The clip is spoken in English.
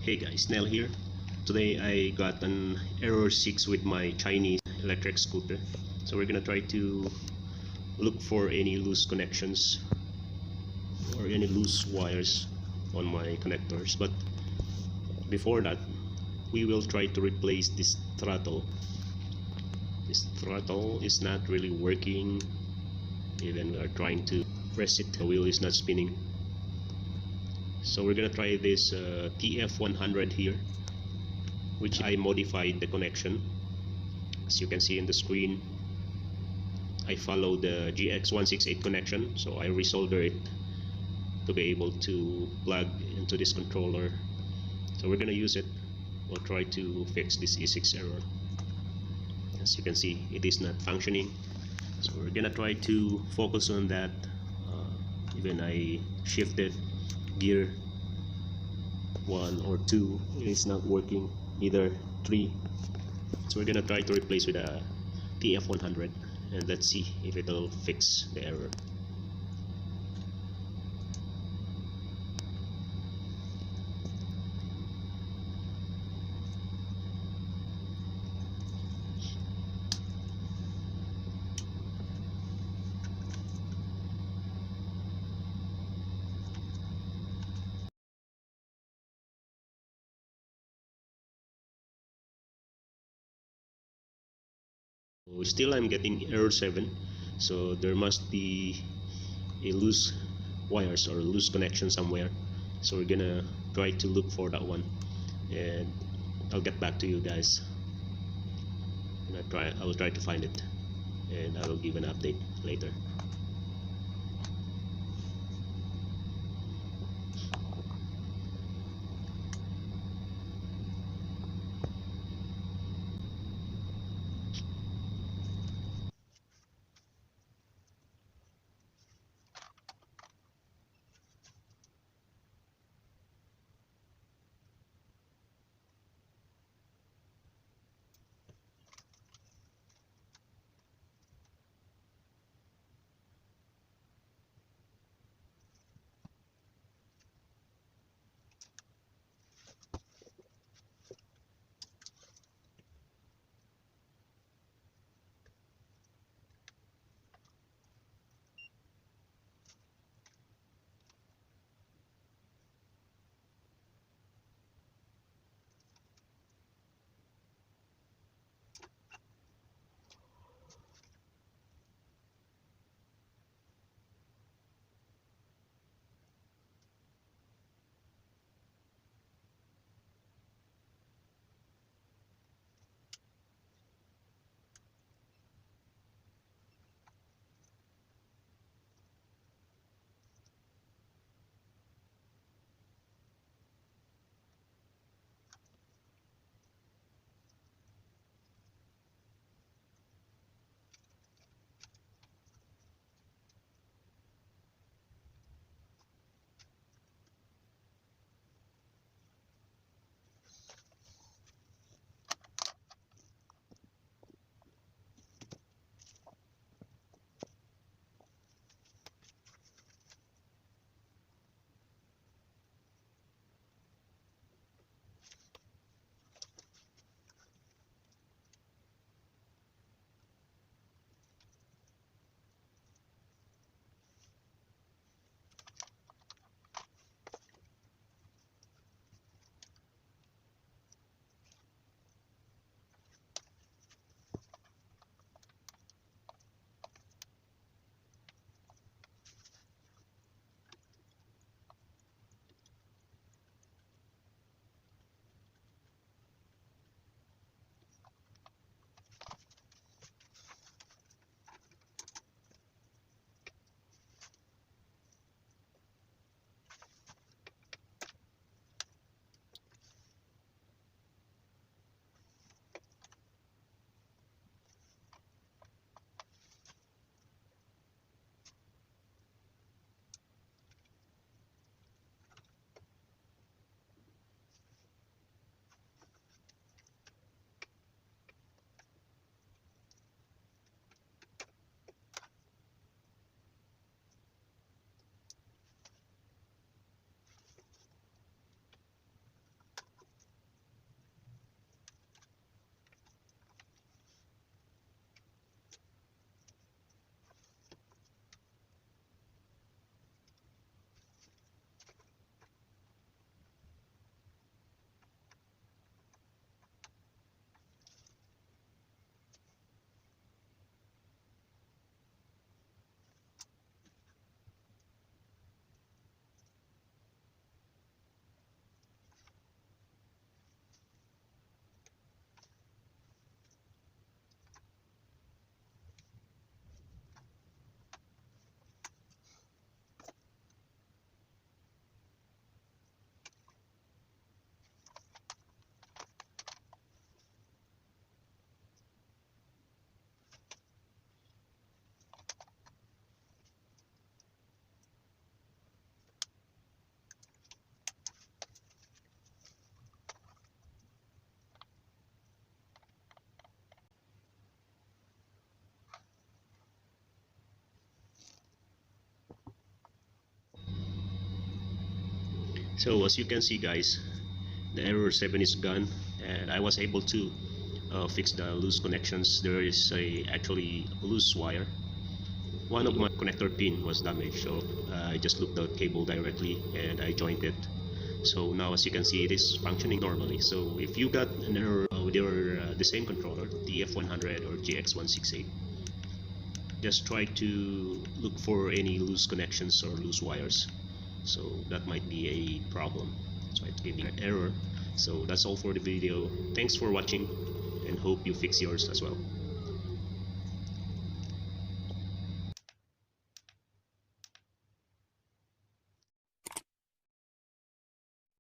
Hey guys, Nell here. Today I got an error 6 with my Chinese electric scooter. So we're gonna try to look for any loose connections or any loose wires on my connectors. But before that, we will try to replace this throttle. This throttle is not really working. Even we are trying to press it, the wheel is not spinning. So we're gonna try this TF100 here, which I modified the connection. As you can see in the screen, I follow the JX-168 connection, so I resolder it to be able to plug into this controller. So we're gonna use it. We'll try to fix this E6 error. As you can see, it is not functioning, so we're gonna try to focus on that. Even I shifted gear 1 or 2, it's not working, either 3. So we're gonna try to replace with a TF100 and let's see if it'll fix the error. Still I'm getting error 7, so there must be a loose wires or loose connection somewhere. So we're gonna try to look for that one, and I'll get back to you guys. And I will try to find it, and I will give an update later. So as you can see guys, the error 7 is gone, and I was able to fix the loose connections. There is actually a loose wire. One of my connector pin was damaged, so I just looked the cable directly and I joined it. So now as you can see, it is functioning normally. So if you got an error with your the same controller, TF100 or JX-168, just try to look for any loose connections or loose wires. So that might be a problem. So it's giving an error. So that's all for the video. Thanks for watching and hope you fix yours as well.